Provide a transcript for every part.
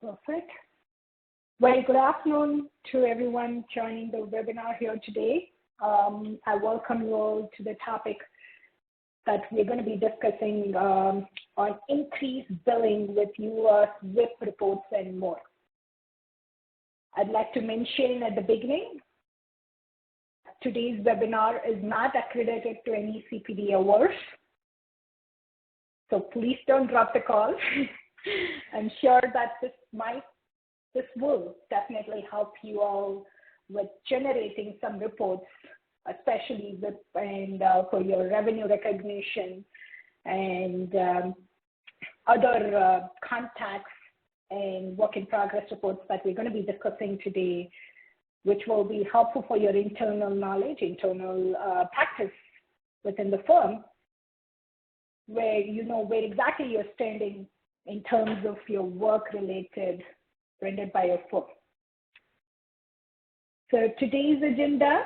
Perfect. Very good afternoon to everyone joining the webinar here today. I welcome you all to the topic that we're going to be discussing on increased billing with uLaw's WIP reports and more. I'd like to mention at the beginning, today's webinar is not accredited to any CPD awards, so please don't drop the call. I'm sure that this will definitely help you all with generating some reports, especially with for your revenue recognition and other contacts and work in progress reports that we're going to be discussing today, which will be helpful for your internal knowledge, internal practice within the firm, where you know where exactly you're standing in terms of your work related rendered by your firm. So today's agenda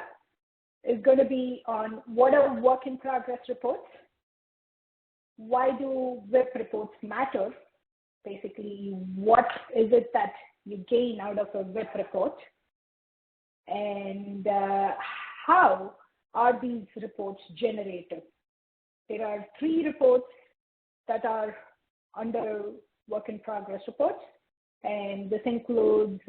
is going to be on what are work in progress reports, why do WIP reports matter, basically what is it that you gain out of a WIP report, and how are these reports generated. There are 3 reports that are under work in progress reports, and this includes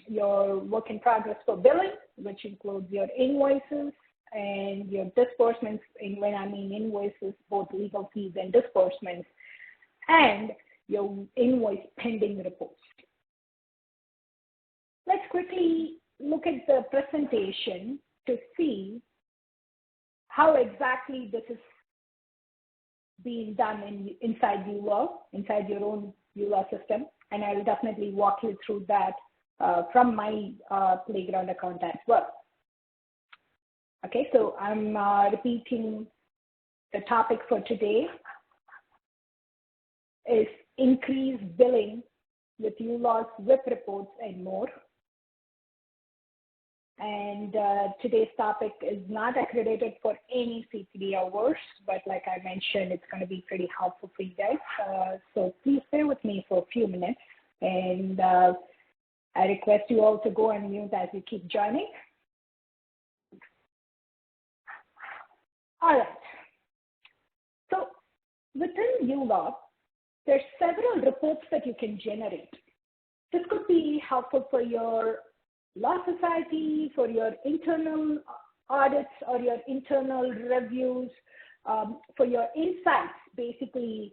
your work in progress for billing, which includes your invoices and your disbursements. And when I mean invoices, both legal fees and disbursements, and your invoice pending reports. Let's quickly look at the presentation to see how exactly this is being done inside uLaw, inside your own uLaw system, and I will definitely walk you through that from my playground account as well. Okay, so I'm repeating the topic for today is increased billing with uLaw's WIP reports and more. And today's topic is not accredited for any CPD awards, but like I mentioned, it's going to be pretty helpful for you guys. So please bear with me for a few minutes, and I request you all to go on mute as you keep joining. All right. So within uLaw, there's several reports that you can generate. This could be helpful for your law society, for your internal audits or your internal reviews, for your insights. Basically,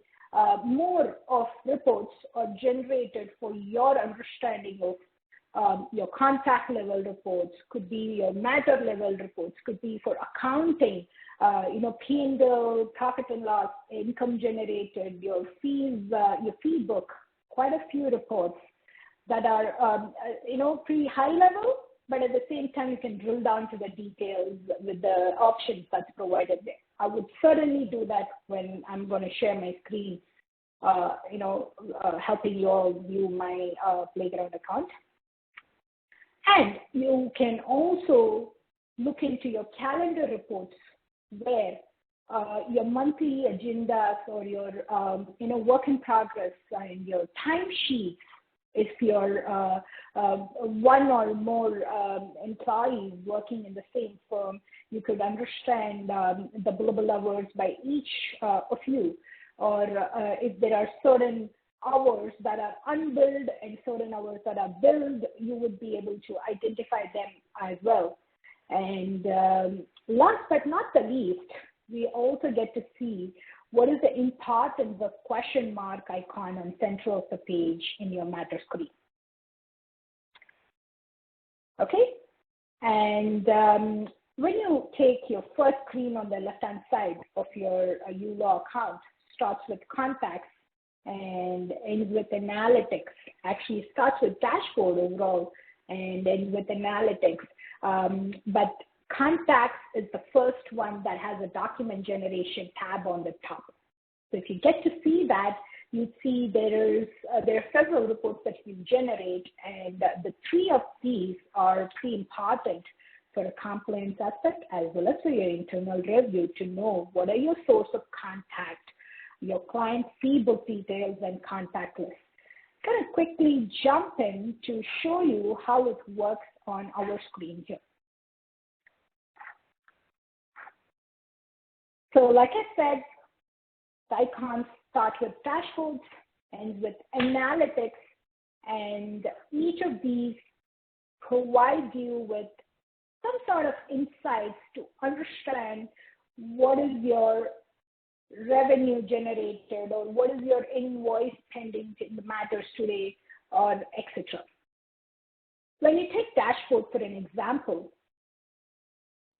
more of reports are generated for your understanding of your contact level reports, could be your matter level reports, could be for accounting, P&L, profit and loss, income generated, your fees, your fee book, quite a few reports that are, pretty high level, but at the same time, you can drill down to the details with the options that's provided there. I would certainly do that when I'm going to share my screen, helping you all view my playground account. And you can also look into your calendar reports where your monthly agendas or your, work in progress and your timesheets. If you're one or more employees working in the same firm, you could understand the billable hours by each of you, or if there are certain hours that are unbilled and certain hours that are billed, you would be able to identify them as well. And last but not the least, we also get to see what is the important the question mark icon on center of the page in your matter screen. Okay, and when you take your first screen on the left-hand side of your uLaw account, starts with contacts and ends with analytics. Actually, starts with dashboard overall and ends with analytics. But contacts is the first one that has a document generation tab on the top. So if you get to see that, you see there are several reports that you generate, and the 3 of these are pretty important for a compliance aspect as well as for your internal review to know what are your source of contact, your client fee book details, and contact list. kind of quickly jump in to show you how it works on our screen here. So like I said, the icons start with dashboards, ends with analytics, and each of these provide you with some sort of insights to understand what is your revenue generated or what is your invoice pending matters today, or etc. When you take dashboard for an example,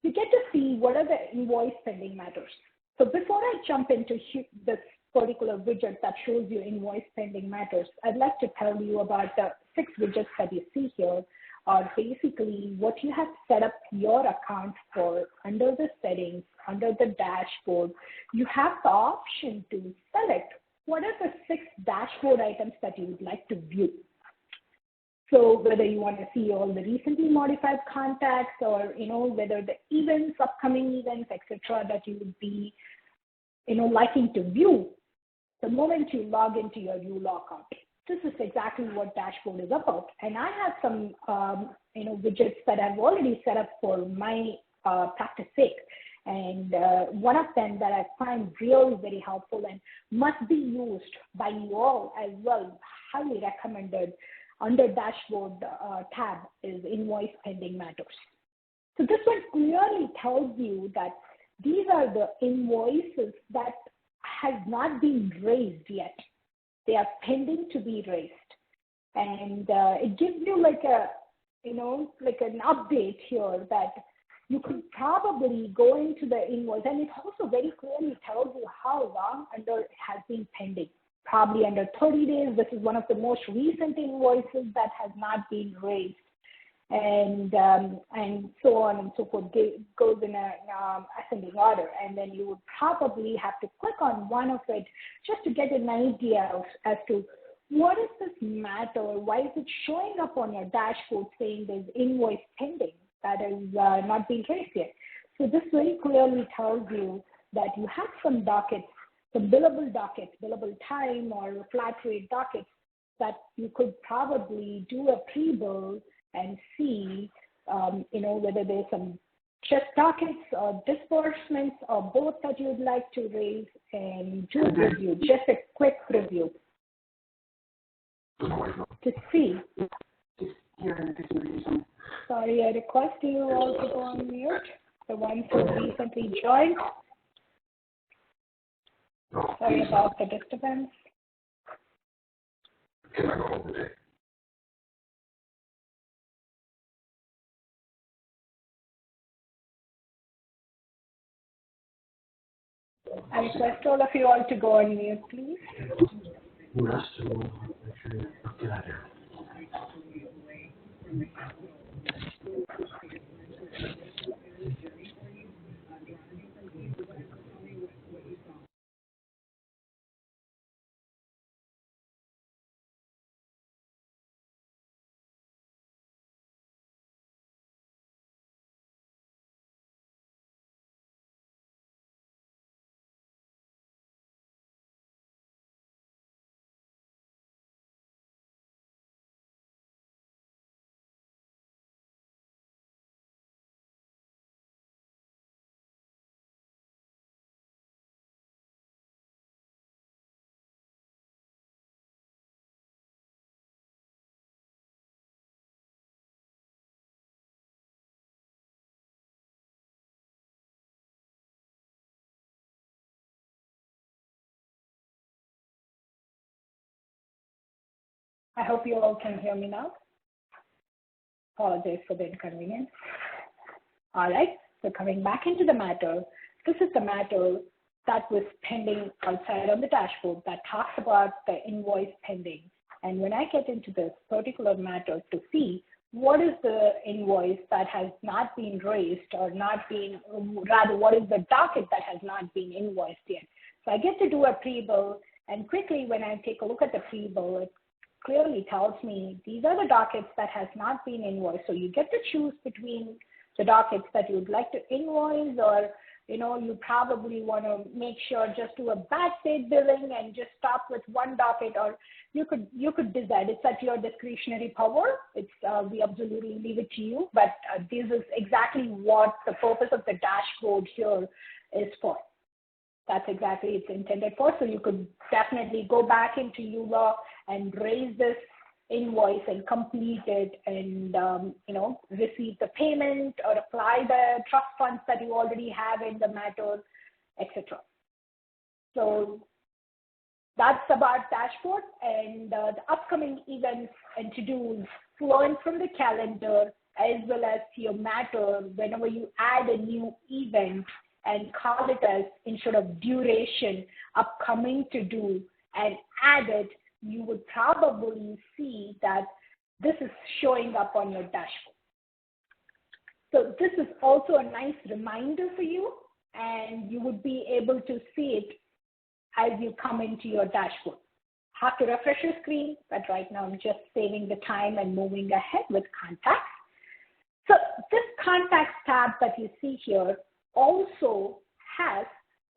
you get to see what are the invoice pending matters. So before I jump into this particular widget that shows you invoice pending matters, I'd like to tell you about the 6 widgets that you see here are basically what you have set up your account for under the settings, under the dashboard. You have the option to select what are the 6 dashboard items that you would like to view. So whether you want to see all the recently modified contacts or, whether the events, upcoming events, etc., that you would be, liking to view the moment you log into your uLaw account. This is exactly what dashboard is about. And I have some, widgets that I've already set up for my practice sake. And one of them that I find really very helpful and must be used by you all as well, highly recommended, under dashboard tab is invoice pending matters. So this one clearly tells you that these are the invoices that has not been raised yet. They are pending to be raised. And it gives you like an update here that you could probably go into the invoice, and it also very clearly tells you how long under it has been pending. Probably under 30 days. This is one of the most recent invoices that has not been raised, and so on and so forth. Goes in a ascending order, and then you would probably have to click on one of it just to get an idea as to what is this matter, why is it showing up on your dashboard saying there's invoice pending that is not being raised yet. So this very clearly tells you that you have some dockets, some billable dockets, billable time or flat rate dockets that you could probably do a pre-bill and see, whether there's some just dockets or disbursements or both that you'd like to raise, and do a review, just a quick review to see. Sorry, I request you all to go on mute, the ones who recently joined. Sorry about the disturbance. I request all of you all to go on mute, please. I hope you all can hear me now. Apologize for the inconvenience. All right, so coming back into the matter, this is the matter that was pending outside on the dashboard that talks about the invoice pending. And when I get into this particular matter to see what is the invoice that has not been raised or not been, rather what is the docket that has not been invoiced yet. So I get to do a pre-bill, and quickly when I take a look at the pre-bill, it clearly tells me these are the dockets that has not been invoiced. So you get to choose between the dockets that you would like to invoice, or you probably want to make sure just do a batch date billing and just stop with one docket, or you could decide. It's at your discretionary power. We absolutely leave it to you, but this is exactly what the purpose of the dashboard here is for. That's exactly it's intended for. So you could definitely go back into uLaw and raise this invoice and complete it, and receive the payment or apply the trust funds that you already have in the matter, etc. So that's about dashboard, and the upcoming events and to-dos flowing from the calendar as well as your matter. Whenever you add a new event and call it as, instead of duration, upcoming to-do, and add it, you would probably see that this is showing up on your dashboard. So this is also a nice reminder for you, and you would be able to see it as you come into your dashboard. Have to refresh your screen, but right now I'm just saving the time and moving ahead with contacts. So this contacts tab that you see here also has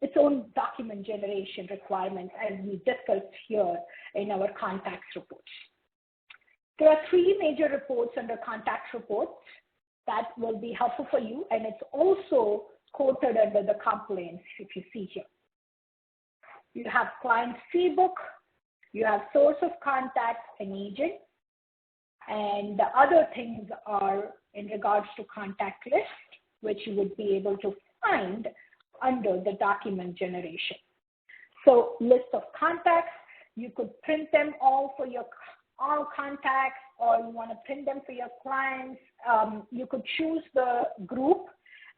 its own document generation requirements, as we discussed here in our contacts reports. There are 3 major reports under contacts reports that will be helpful for you, and it's also quoted under the complaints, if you see here. You have client fee book, you have source of contact and agent, and the other things are in regards to contact list, which you would be able to find under the document generation. So list of contacts, you could print them all for your all contacts, or you want to print them for your clients. You could choose the group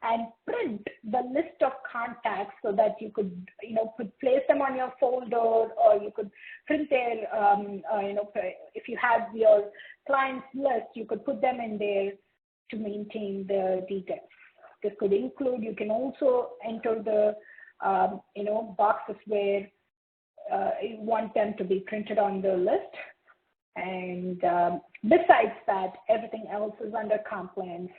and print the list of contacts so that you could, place them on your folder, or you could print their, if you have your clients list, you could put them in there to maintain the details. This could include, you can also enter the, boxes where you want them to be printed on the list. And besides that, everything else is under compliance.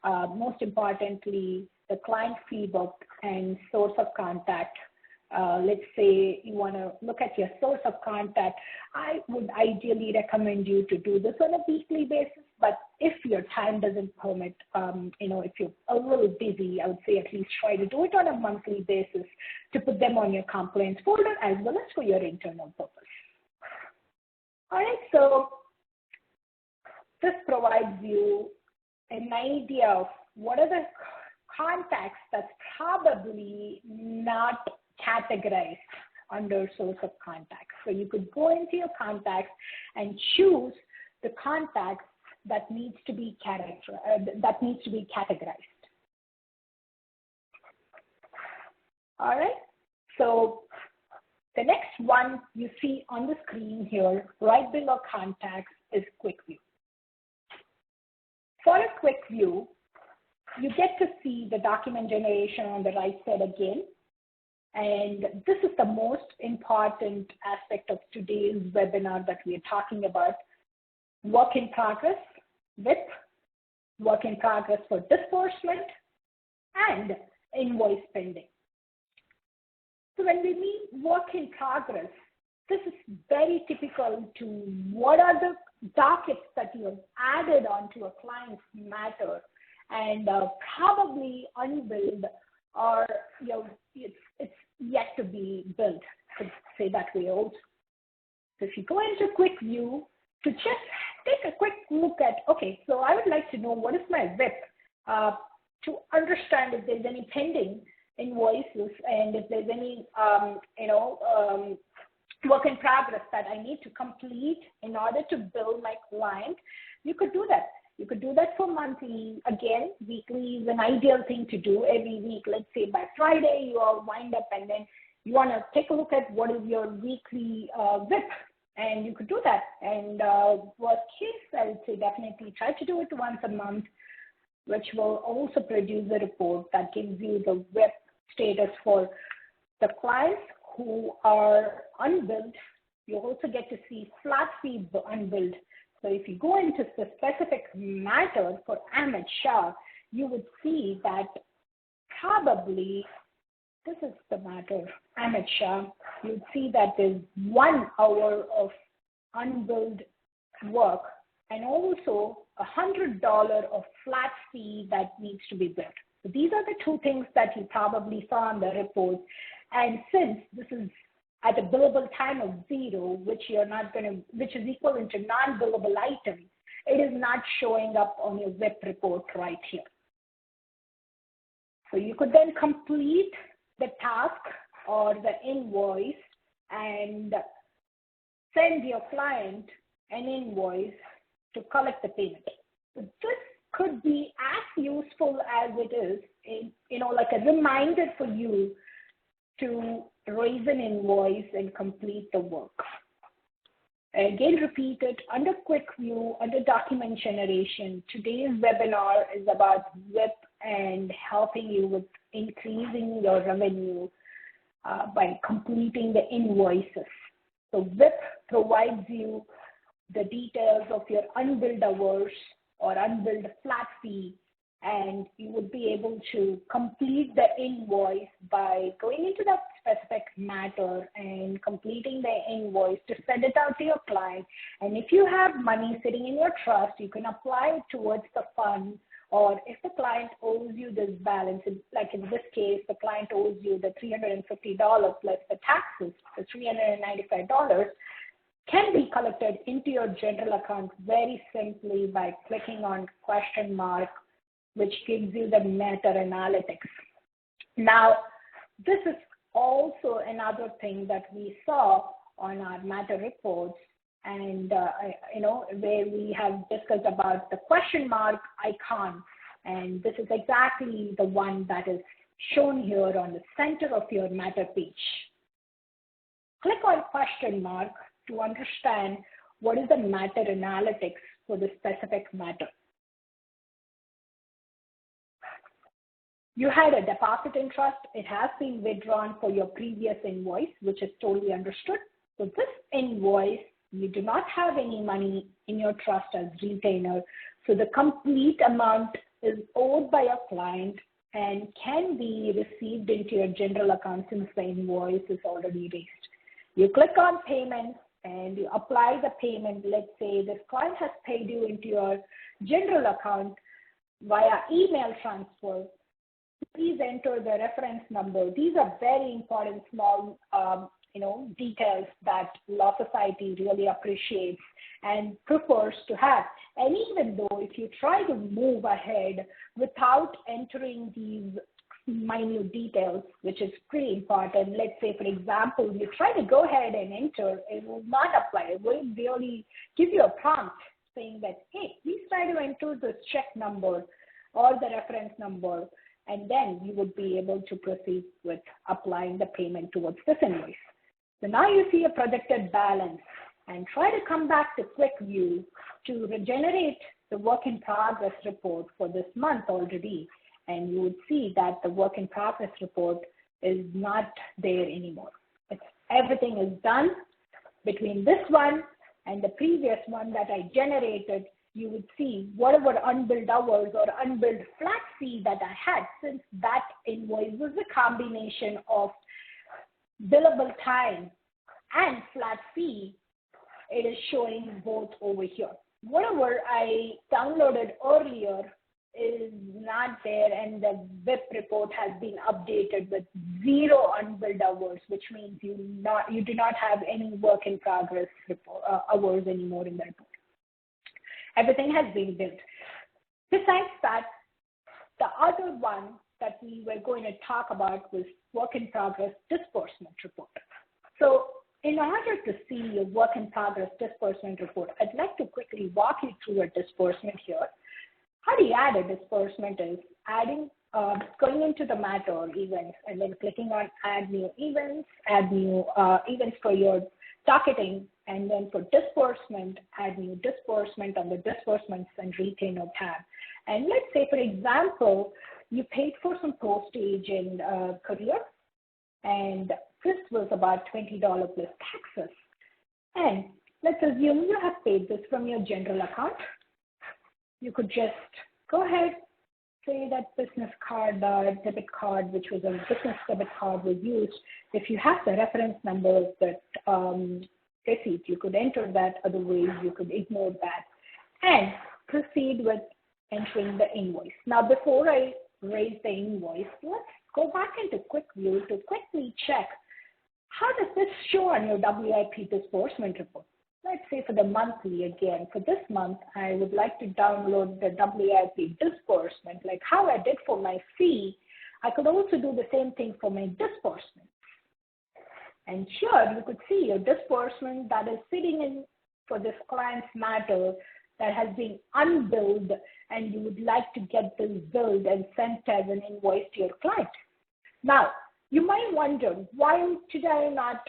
Most importantly, the client fee book and source of contact. Let's say you want to look at your source of contact. I would ideally recommend you to do this on a weekly basis, but if your time doesn't permit, if you're a little busy, I would say at least try to do it on a monthly basis to put them on your compliance folder as well as for your internal purpose. All right, so this provides you an idea of what are the contacts that's probably not categorized under source of contacts. So you could go into your contacts and choose the contacts that needs to be categorized. All right, so the next one you see on the screen here, right below contacts, is quick view. For a quick view, you get to see the document generation on the right side again. And this is the most important aspect of today's webinar that we are talking about: work in progress, WIP, work in progress for disbursement, and invoice pending. So when we mean work in progress, this is very typical to what are the dockets that you have added onto a client's matter and probably unbilled, or it's yet to be billed, to say that way also. So if you go into quick view to just take a quick look at, okay, so I would like to know what is my WIP to understand if there's any pending invoices and if there's any work in progress that I need to complete in order to bill my client. You could do that. You could do that for monthly. Again, weekly is an ideal thing to do every week. Let's say by Friday you all wind up and then you want to take a look at what is your weekly WIP, and you could do that. And worst case, I would say definitely try to do it once a month, which will also produce a report that gives you the WIP status for the clients who are unbilled. You also get to see flat fee unbilled. So if you go into the specific matter for Ahmed Shah, you would see that probably this is the matter. Amateur, you'd see that there's 1 hour of unbilled work and also $100 of flat fee that needs to be billed. So these are the 2 things that you probably saw in the report. And since this is at a billable time of 0, which is equivalent to non-billable items, it is not showing up on your WIP report right here. So you could then complete the task or the invoice and send your client an invoice to collect the payment. So this could be as useful as it is, like a reminder for you to raise an invoice and complete the work. Again, repeat it under quick view, under document generation. Today's webinar is about WIP and helping you with increasing your revenue by completing the invoices. So WIP provides you the details of your unbilled hours or unbilled flat fee, and you would be able to complete the invoice by going into that specific matter and completing the invoice to send it out to your client. And if you have money sitting in your trust, you can apply it towards the fund, or if the client owes you this balance, like in this case, the client owes you the $350 plus the taxes, the $395, can be collected into your general account very simply by clicking on question mark, which gives you the meta-analytics. Now, this is also another thing that we saw on our matter reports, and where we have discussed about the question mark icon, and this is exactly the one that is shown here on the center of your matter page. Click on question mark to understand what is the matter analytics for the specific matter. You had a deposit in trust. It has been withdrawn for your previous invoice, which is totally understood. So this invoice, you do not have any money in your trust as retainer. So the complete amount is owed by a client and can be received into your general account since the invoice is already raised. You click on payments and you apply the payment. Let's say this client has paid you into your general account via email transfer. Please enter the reference number. These are very important small details that Law Society really appreciates and prefers to have. And even though if you try to move ahead without entering these minute details, which is pretty important, let's say, for example, you try to go ahead and enter, it will not apply. It will really give you a prompt saying that, hey, please try to enter this check number or the reference number, and then you would be able to proceed with applying the payment towards this invoice. So now you see a projected balance, and try to come back to quick view to regenerate the work in progress report for this month already, and you would see that the work in progress report is not there anymore. Everything is done. Between this one and the previous one that I generated, you would see whatever unbilled hours or unbilled flat fee that I had, since that invoice was a combination of billable time and flat fee, it is showing both over here. Whatever I downloaded earlier is not there, and the WIP report has been updated with 0 unbilled hours, which means you do not have any work in progress hours anymore in the report. Everything has been built. Besides that, the other one that we were going to talk about was work in progress disbursement report. So in order to see your work in progress disbursement report, I'd like to quickly walk you through a disbursement here. How do you add a disbursement is going into the matter or events and then clicking on add new events, add new events for your docketing, and then for disbursement, add new disbursement on the disbursements and retainer tab. And let's say, for example, you paid for some postage and courier, and this was about $20 plus taxes. And let's assume you have paid this from your general account. You could just go ahead, say that business card, debit card, which was a business debit card was used, if you have the reference number of that receipt, you could enter that. Otherwise, you could ignore that and proceed with entering the invoice. Now, before I raise the invoice, let's go back into Quick View to quickly check how does this show on your WIP disbursement report. Let's say for the monthly again. For this month, I would like to download the WIP disbursement, like how I did for my fee. I could also do the same thing for my disbursement. And here you could see your disbursement that is sitting in for this client's matter that has been unbilled, and you would like to get this billed and sent as an invoice to your client. Now, you might wonder, why should I not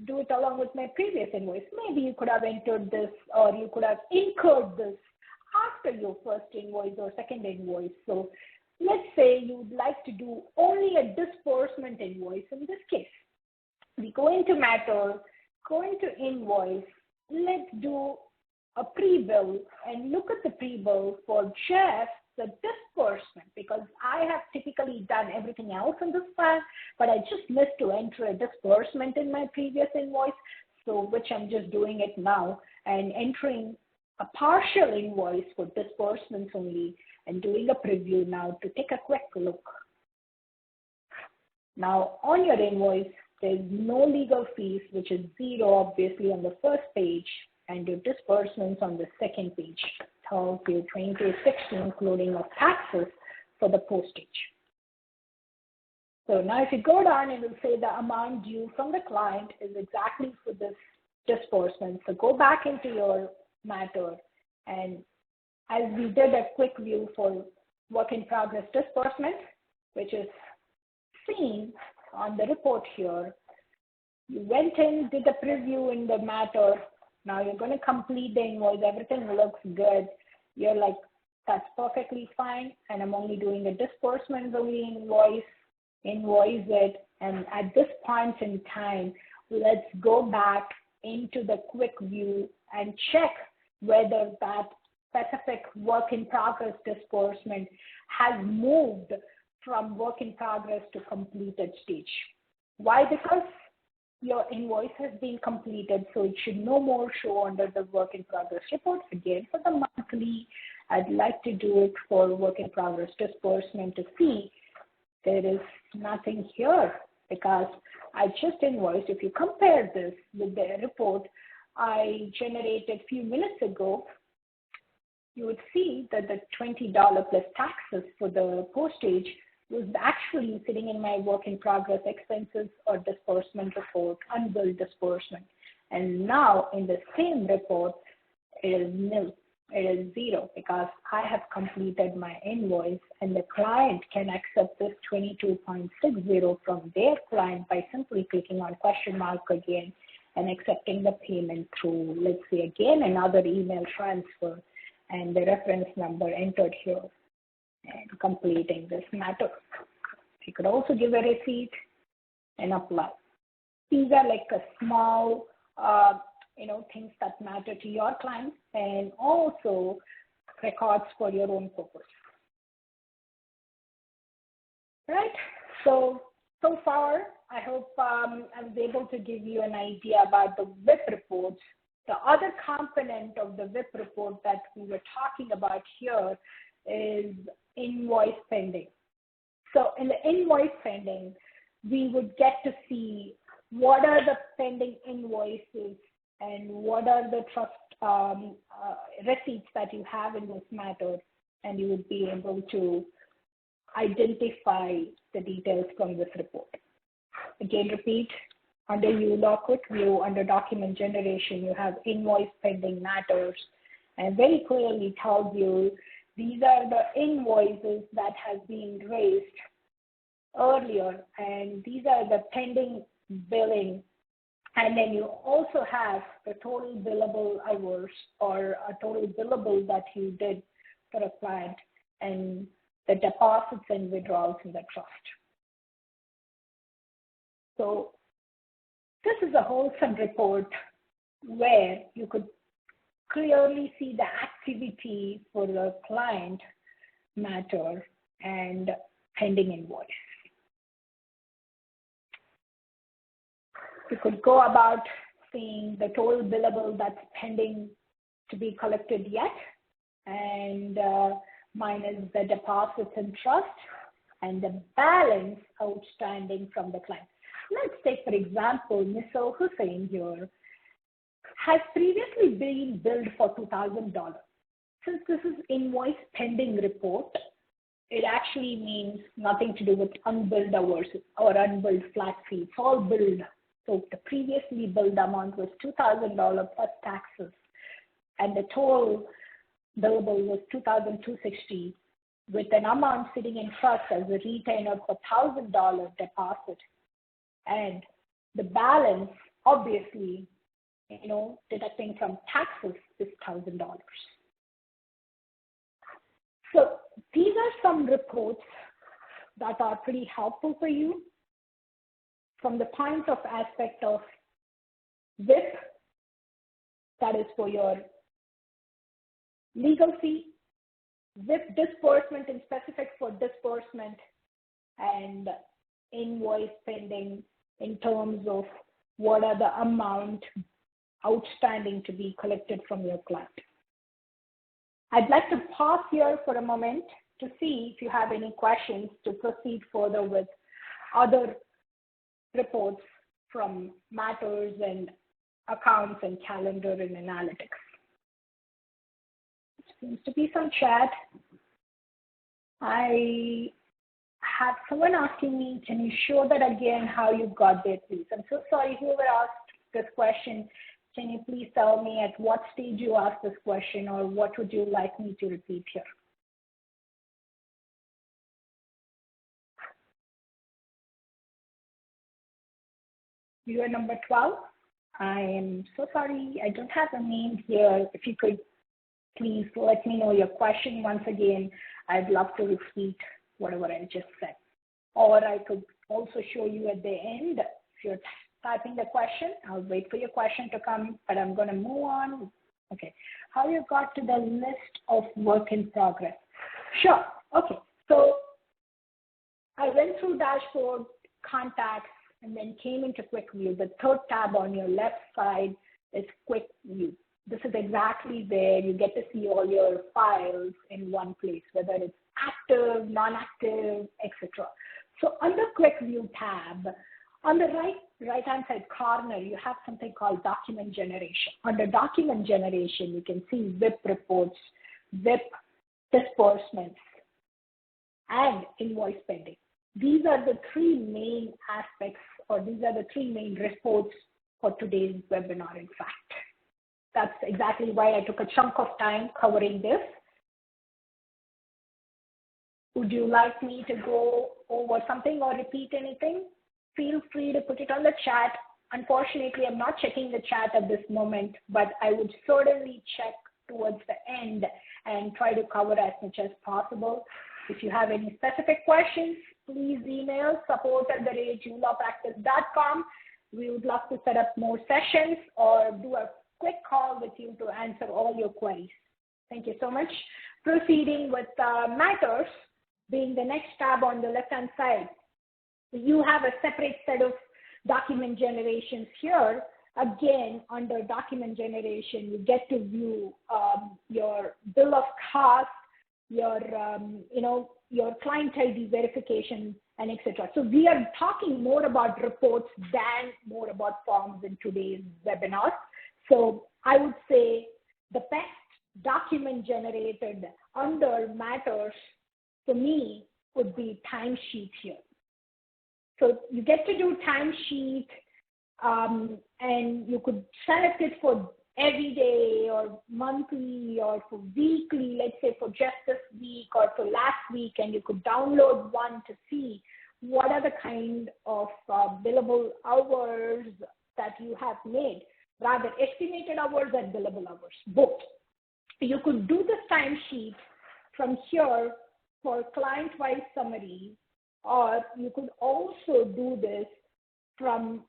do it along with my previous invoice? Maybe you could have entered this, or you could have incurred this after your first invoice or second invoice. So let's say you would like to do only a disbursement invoice. In this case, we go into matter, go into invoice, let's do a pre-bill and look at the pre-bill for just the disbursement, because I have typically done everything else in this file, but I just missed to enter a disbursement in my previous invoice, so which I'm just doing it now and entering a partial invoice for disbursements only and doing a preview now to take a quick look. Now, on your invoice, there's no legal fees, which is 0 obviously on the first page, and your disbursements on the second page. Tells you 2260, including of taxes for the postage. So now if you go down, it will say the amount due from the client is exactly for this disbursement. So go back into your matter, and as we did a quick view for work in progress disbursement, which is seen on the report here, you went in, did a preview in the matter. Now you're going to complete the invoice. Everything looks good. You're like, that's perfectly fine. And I'm only doing a disbursement only invoice it. And at this point in time, let's go back into the quick view and check whether that specific work in progress disbursement has moved from work in progress to completed stage. Why? Because your invoice has been completed, so it should no more show under the work in progress report. Again, for the monthly, I'd like to do it for work in progress disbursement to see there is nothing here because I just invoiced. If you compare this with the report I generated a few minutes ago, you would see that the $20 plus taxes for the postage was actually sitting in my work in progress expenses or disbursement report, unbilled disbursement. And now in the same report, it is nil. It is 0 because I have completed my invoice, and the client can accept this 22.60 from their client by simply clicking on question mark again and accepting the payment through, let's say again, another email transfer and the reference number entered here and completing this matter. You could also give a receipt and apply. These are like a small, things that matter to your clients and also records for your own purpose. Right? So far, I hope I was able to give you an idea about the WIP reports. The other component of the WIP report that we were talking about here is invoice pending. So in the invoice pending, we would get to see what are the pending invoices and what are the trust receipts that you have in this matter, and you would be able to identify the details from this report. Again, repeat, under uLaw Quick View, under document generation, you have invoice pending matters, and very clearly tells you these are the invoices that have been raised earlier, and these are the pending billing. And then you also have the total billable hours or a total billable that you did for a client and the deposits and withdrawals in the trust. So this is a wholesome report where you could clearly see the activity for the client matter and pending invoice. You could go about seeing the total billable that's pending to be collected yet, and minus the deposits and trust, and the balance outstanding from the client. Let's take, for example, Mr. Hussain here has previously been billed for $2,000. Since this is invoice pending report, it actually means nothing to do with unbilled hours or unbilled flat fee. It's all billed. So the previously billed amount was $2,000 plus taxes, and the total billable was $2,260, with an amount sitting in trust as a retainer for $1,000 deposit, and the balance, obviously, deducting from taxes is $1,000. So these are some reports that are pretty helpful for you from the point of aspect of WIP, that is for your legal fee, WIP disbursement and specific for disbursement, and invoice pending in terms of what are the amount outstanding to be collected from your client. I'd like to pause here for a moment to see if you have any questions to proceed further with other reports from matters and accounts and calendar and analytics. Seems to be some chat. I have someone asking me, can you show that again how you got there, please? I'm so sorry, whoever asked this question, can you please tell me at what stage you asked this question, or what would you like me to repeat here? You are number 12. I am so sorry, I don't have a name here. If you could please let me know your question once again. I'd love to repeat whatever I just said. Or I could also show you at the end. If you're typing the question, I'll wait for your question to come, but I'm going to move on. Okay. How you got to the list of work in progress? Sure. Okay. So I went through dashboard, contacts, and then came into quick view. The third tab on your left side is quick view. This is exactly where you get to see all your files in one place, whether it's active, non-active, etc. So under quick view tab, on the right-hand side corner, you have something called document generation. Under document generation, you can see WIP reports, WIP disbursements, and invoice pending. These are the three main aspects, or these are the three main reports for today's webinar, in fact. That's exactly why I took a chunk of time covering this. Would you like me to go over something or repeat anything? Feel free to put it on the chat. Unfortunately, I'm not checking the chat at this moment, but I would certainly check towards the end and try to cover as much as possible. If you have any specific questions, please email support@uLawPractice.com. We would love to set up more sessions or do a quick call with you to answer all your queries. Thank you so much. Proceeding with matters, being the next tab on the left-hand side. You have a separate set of document generations here. Again, under document generation, you get to view your bill of cost, your client ID verification, and etc. So we are talking more about reports than more about forms in today's webinar. So I would say the best document generated under matters for me would be timesheet here. So you get to do timesheet, and you could select it for every day or monthly or for weekly, let's say for just this week or for last week, and you could download one to see what are the kind of billable hours that you have made, rather estimated hours and billable hours, both. You could do this timesheet from here for client-wise summary, or you could also do this from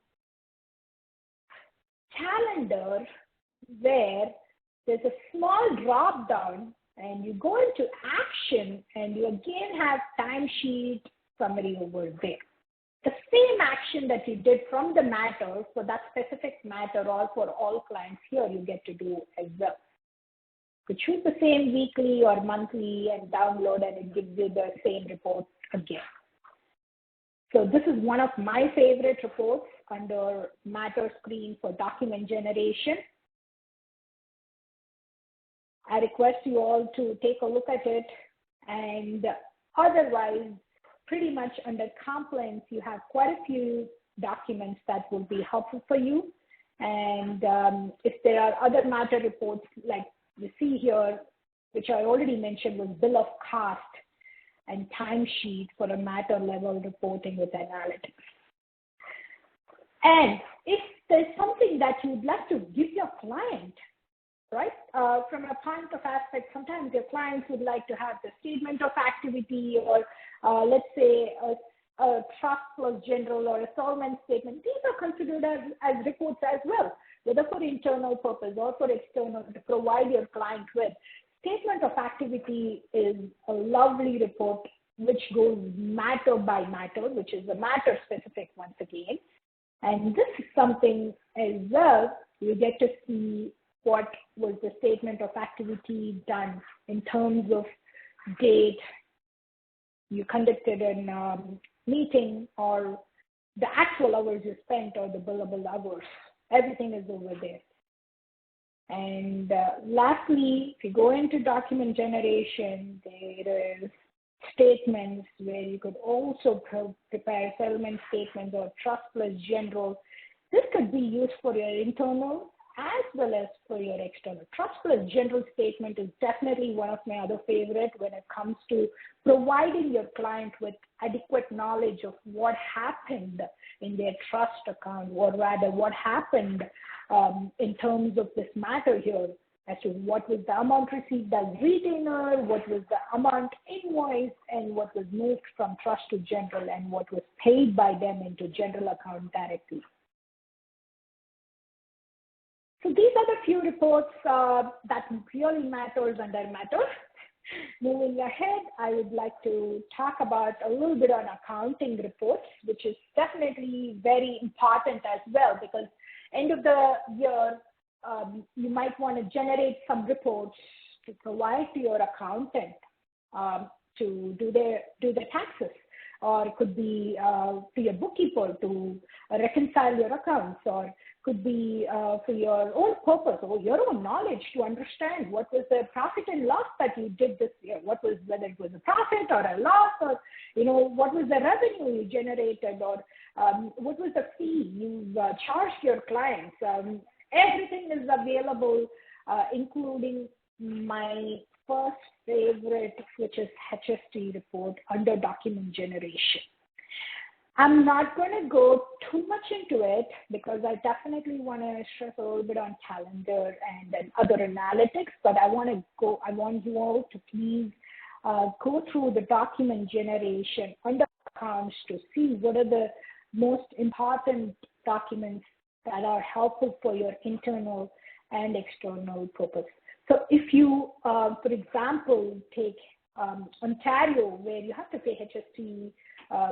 calendar, where there's a small drop down and you go into action, and you again have timesheet summary over there. The same action that you did from the matter for that specific matter or for all clients here, you get to do as well. You choose the same weekly or monthly and download, and it gives you the same report again. So this is one of my favorite reports under Matter screen for document generation. I request you all to take a look at it, and otherwise, pretty much under compliance, you have quite a few documents that will be helpful for you. And if there are other matter reports like you see here, which I already mentioned, was bill of cost and timesheet for a matter level reporting with analytics. And if there's something that you'd like to give your client, right? From a point of aspect, sometimes your clients would like to have the statement of activity, or let's say a trust plus general or a solvent statement. These are considered as reports as well, whether for internal purpose or for external, to provide your client with. Statement of activity is a lovely report which goes matter by matter, which is a matter specific once again. And this is something as well, you get to see what was the statement of activity done in terms of date you conducted a meeting, or the actual hours you spent, or the billable hours. Everything is over there. And lastly, if you go into document generation, there is statements where you could also prepare settlement statements or trust plus general. This could be used for your internal as well as for your external. Trust plus general statement is definitely one of my other favorite when it comes to providing your client with adequate knowledge of what happened in their trust account, or rather what happened in terms of this matter here, as to what was the amount received as retainer, what was the amount invoiced, and what was moved from trust to general, and what was paid by them into general account directly. So these are the few reports that really matters under matter. Moving ahead, I would like to talk about a little bit on accounting reports, which is definitely very important as well, because end of the year, you might want to generate some reports to provide to your accountant to do their taxes, or it could be to your bookkeeper to reconcile your accounts, or could be for your own purpose or your own knowledge to understand what was the profit and loss that you did this year, whether it was a profit or a loss, or what was the revenue you generated, or what was the fee you charged your clients. Everything is available, including my first favorite, which is Hst Report under document generation. I'm not going to go too much into it because I definitely want to stress a little bit on calendar and then other analytics, but I want you all to please go through the document generation under accounts to see what are the most important documents that are helpful for your internal and external purpose. So if you, for example, take Ontario, where you have to pay HST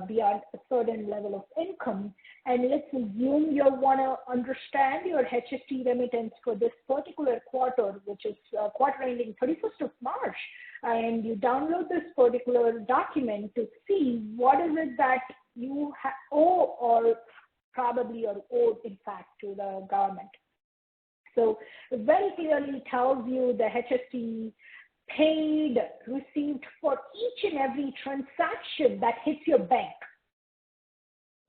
beyond a certain level of income, and let's assume you want to understand your Hst remittance for this particular quarter, which is quarter ending 31st of March, and you download this particular document to see what is it that you owe, or probably are owed, in fact, to the government. So it very clearly tells you the HST paid, received for each and every transaction that hits your bank,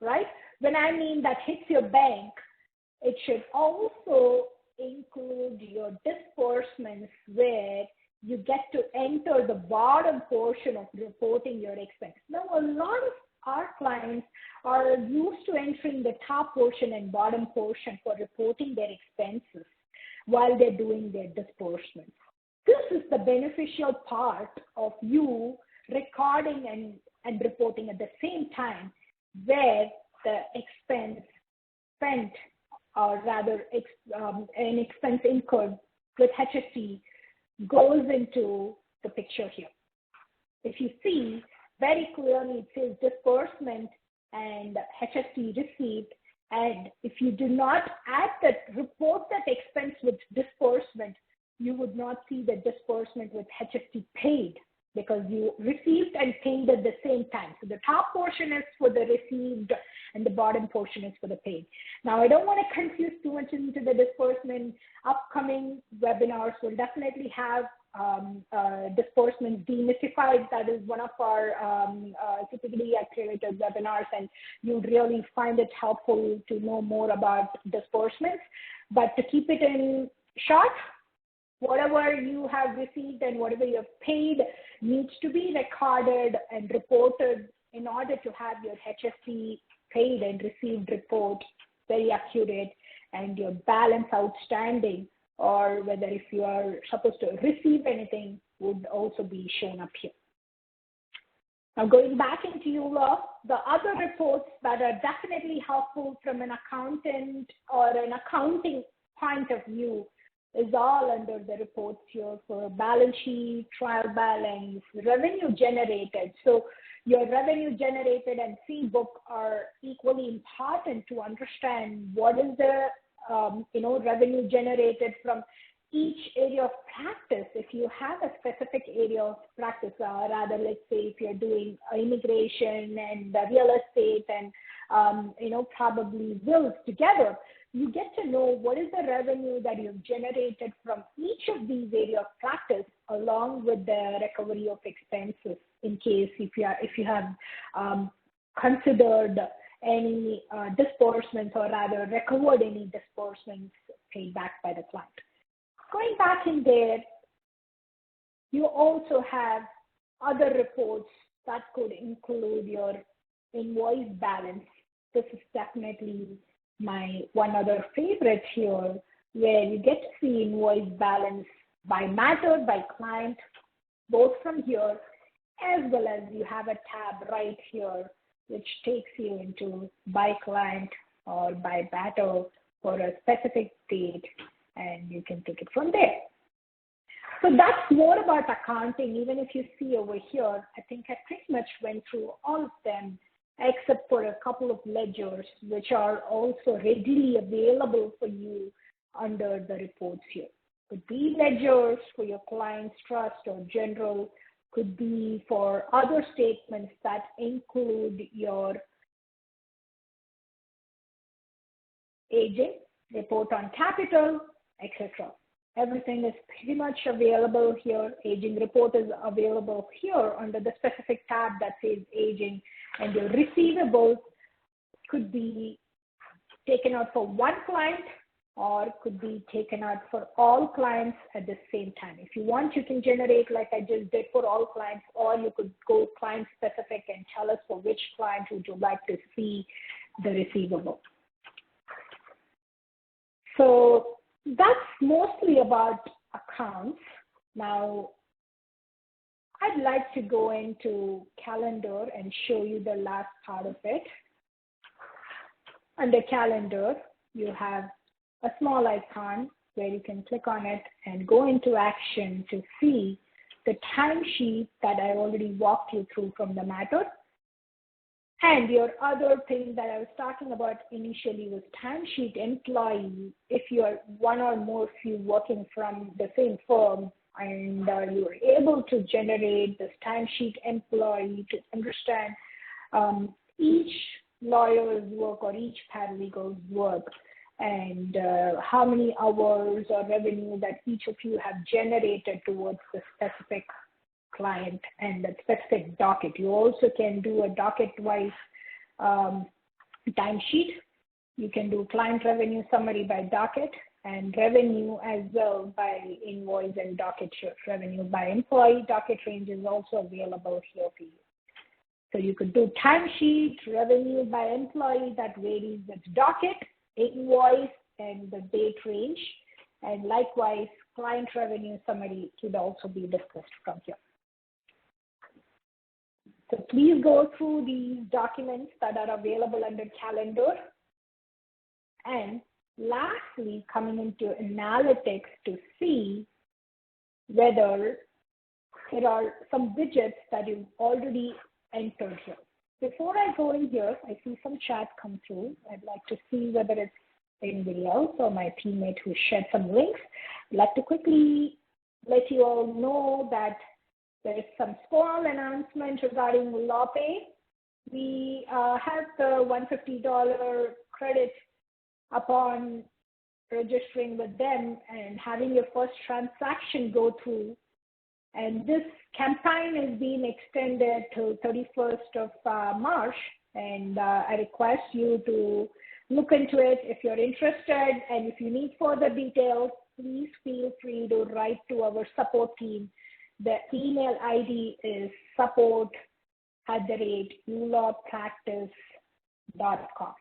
right? When I mean that hits your bank, it should also include your disbursements, where you get to enter the bottom portion of reporting your expense. Now, a lot of our clients are used to entering the top portion and bottom portion for reporting their expenses while they're doing their disbursements. This is the beneficial part of you recording and reporting at the same time, where the expense spent, or rather an expense incurred with HST goes into the picture here. If you see very clearly, it says disbursement and HST received. And if you do not add that report that expense with disbursement, you would not see the disbursement with HST paid, because you received and paid at the same time. So the top portion is for the received and the bottom portion is for the paid. Now, I don't want to confuse too much into the disbursement. Upcoming webinars will definitely have disbursements demystified. That is one of our typically accredited webinars, and you'd really find it helpful to know more about disbursements. But to keep it in short, whatever you have received and whatever you have paid needs to be recorded and reported in order to have your HST paid and received report very accurate, and your balance outstanding, or whether if you are supposed to receive anything, would also be shown up here. Now, going back into uLaw, the other reports that are definitely helpful from an accountant or an accounting point of view is all under the reports here for balance sheet, trial balance, revenue generated. So your revenue generated and fee book are equally important to understand what is the revenue generated from each area of practice. If you have a specific area of practice, rather, let's say if you're doing immigration and real estate and probably wills together, you get to know what is the revenue that you've generated from each of these areas of practice, along with the recovery of expenses in case if you have considered any disbursements, or rather recovered any disbursements paid back by the client. Going back in there, you also have other reports that could include your invoice balance. This is definitely my one other favorite here, where you get to see invoice balance by matter, by client, both from here, as well as you have a tab right here which takes you into by client or by matter for a specific date, and you can take it from there. So that's more about accounting. Even if you see over here, I think I pretty much went through all of them, except for a couple of ledgers, which are also readily available for you under the reports here. Could be ledgers for your client's trust or general, could be for other statements that include your aging, report on capital, etc. Everything is pretty much available here. Aging report is available here under the specific tab that says aging, and your receivables could be taken out for one client or could be taken out for all clients at the same time. If you want, you can generate like I just did for all clients, or you could go client specific and tell us for which client would you like to see the receivable. So that's mostly about accounts. Now, I'd like to go into calendar and show you the last part of it. Under calendar, you have a small icon where you can click on it and go into action to see the timesheet that I already walked you through from the matter. And your other thing that I was talking about initially was timesheet employee. If you are one or more of you working from the same firm and you're able to generate this timesheet employee to understand each lawyer's work or each paralegal's work, and how many hours or revenue that each of you have generated towards the specific client and the specific docket. You also can do a docket-wise timesheet. You can do client revenue summary by docket, and revenue as well by invoice, and docket revenue by employee. Docket range is also available here for you. So you could do timesheet, revenue by employee, that varies with docket, invoice, and the date range. And likewise, client revenue summary could also be discussed from here. So please go through these documents that are available under calendar. And lastly, coming into analytics to see whether there are some widgets that you've already entered here. Before I go in here, I see some chat come through. I'd like to see whether it's anybody else or my teammate who shared some links. I'd like to quickly let you all know that there is some small announcement regarding uLawPay. We have the $150 credit upon registering with them and having your first transaction go through. And this campaign is being extended to 31st of March. And I request you to look into it if you're interested. And if you need further details, please feel free to write to our support team. The email ID is support@ulawpractice.com.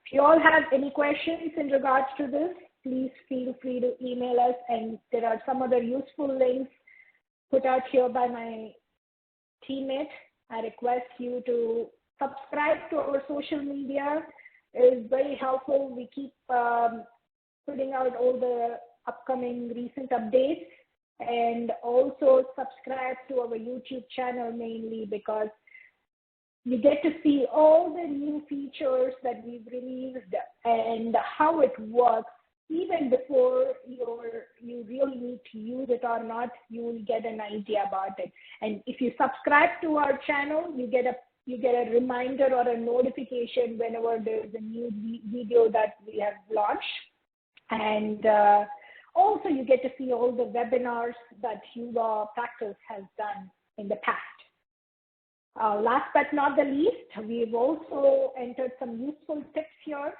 If you all have any questions in regards to this, please feel free to email us. And there are some other useful links put out here by my teammate. I request you to subscribe to our social media. It is very helpful. We keep putting out all the upcoming recent updates, and also subscribe to our YouTube channel mainly because you get to see all the new features that we've released and how it works. Even before you really need to use it or not, you will get an idea about it. And if you subscribe to our channel, you get a reminder or a notification whenever there's a new video that we have launched. And also you get to see all the webinars that uLawPractice has done in the past. Last but not the least, we've also entered some useful tips here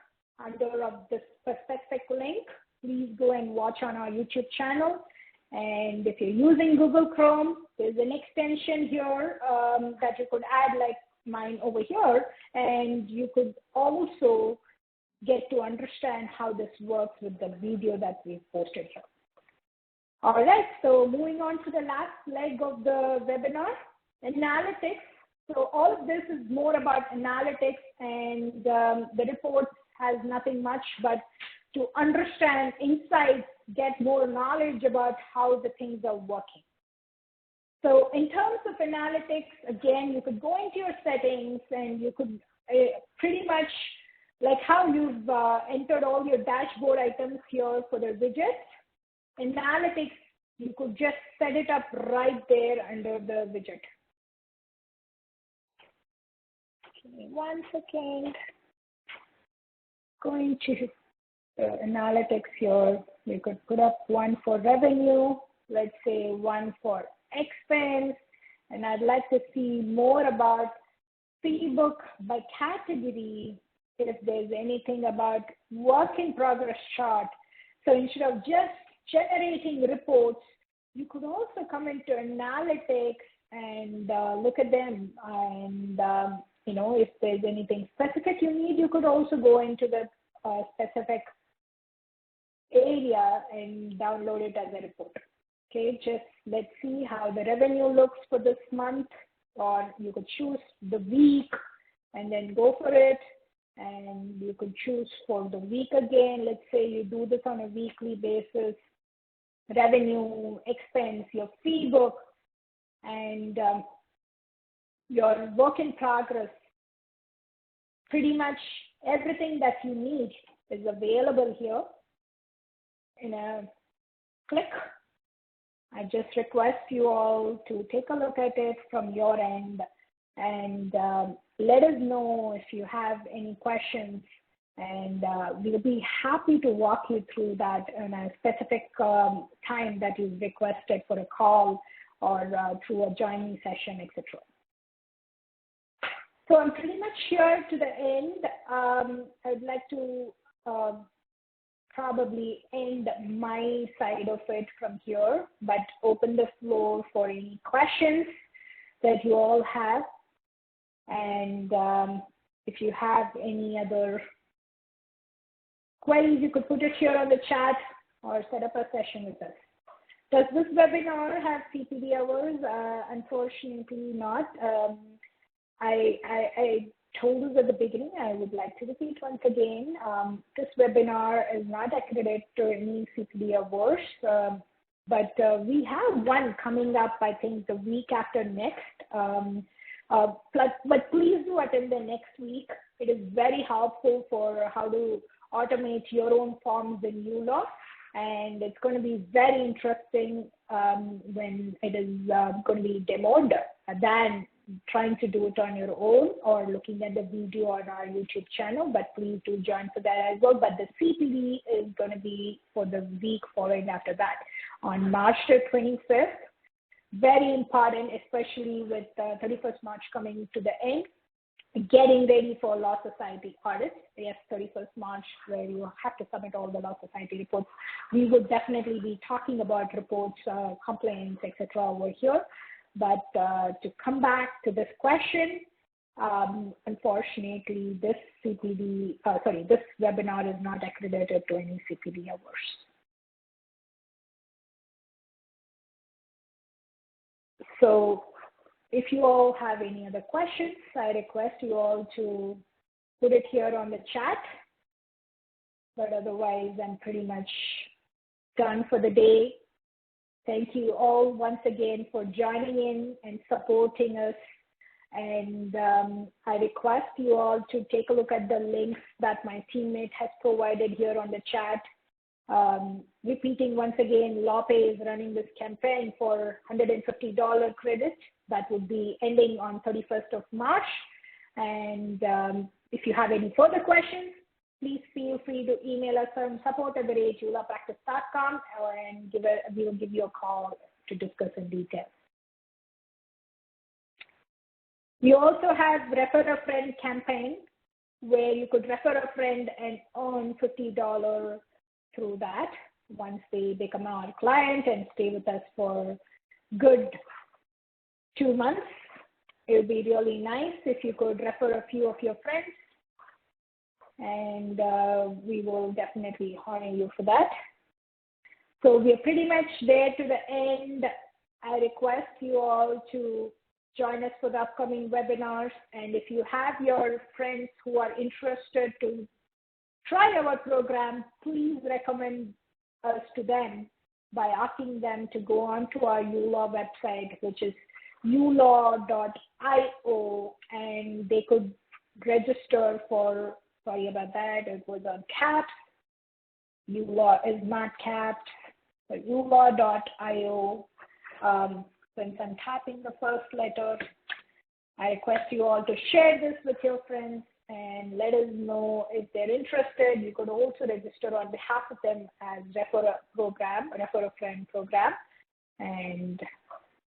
under this specific link. Please go and watch on our YouTube channel. And if you're using Google Chrome, there's an extension here that you could add, like mine over here, and you could also get to understand how this works with the video that we've posted here. All right, so moving on to the last leg of the webinar, analytics. So all of this is more about analytics, and the report has nothing much but to understand insights, get more knowledge about how the things are working. So in terms of analytics, again, you could go into your settings and you could pretty much, like how you've entered all your dashboard items here for the widgets, analytics, you could just set it up right there under the widget. Give me 1 second. Going to analytics here, we could put up one for revenue, let's say one for expense, and I'd like to see more about fee book by category, if there's anything about work in progress chart. So instead of just generating reports, you could also come into analytics and look at them, and you know, if there's anything specific you need, you could also go into the specific area and download it as a report. Okay, just let's see how the revenue looks for this month, or you could choose the week and then go for it, and you could choose for the week again. Let's say you do this on a weekly basis, revenue, expense, your fee book, and your work in progress. Pretty much everything that you need is available here in a click. I just request you all to take a look at it from your end, and let us know if you have any questions, and we'll be happy to walk you through that in a specific time that you've requested for a call or through a joining session, etc. So I'm pretty much here to the end. I'd like to probably end my side of it from here, but open the floor for any questions that you all have. And if you have any other queries, you could put it here on the chat or set up a session with us. Does this webinar have CPD hours? Unfortunately not. I told us at the beginning, I would like to repeat once again, this webinar is not accredited to any CPD hours. But we have one coming up, I think, the week after next. But please do attend the next week. It is very helpful for how to automate your own forms in uLaw. And it's going to be very interesting when it is going to be demoed than trying to do it on your own or looking at the video on our YouTube channel. But please do join for that as well. But the CPD is going to be for the week following after that on March the 25th. Very important, especially with 31st March coming to the end. Getting ready for Law Society audits. Yes, 31st March, where you have to submit all the Law Society reports. We would definitely be talking about reports, complaints, etc. over here. But to come back to this question, unfortunately, this this webinar is not accredited to any CPD hours. So if you all have any other questions, I request you all to put it here on the chat. But otherwise, I'm pretty much done for the day. Thank you all once again for joining in and supporting us. And I request you all to take a look at the links that my teammate has provided here on the chat. Repeating once again, LawPay is running this campaign for $150 credit that would be ending on 31st of March. And if you have any further questions, please feel free to email us on support@uLawPractice.com and we will give you a call to discuss in detail. We also have Refer a Friend campaign where you could refer a friend and earn $50 through that once they become our client and stay with us for good 2 months. It would be really nice if you could refer a few of your friends, and we will definitely honor you for that. So we're pretty much there to the end. I request you all to join us for the upcoming webinars, and if you have your friends who are interested to try our program, please recommend us to them by asking them to go on to our uLaw website, which is uLaw.io, and they could register for, sorry about that, it was on caps. uLaw is not capped, but uLaw.io. Since I'm tapping the first letter, I request you all to share this with your friends and let us know if they're interested. You could also register on behalf of them as Refer a Friend program, and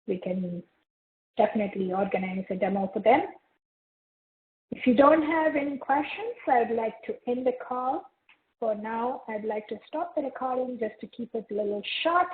we can definitely organize a demo for them. If you don't have any questions, I'd like to end the call. For now, I'd like to stop the recording just to keep it a little short.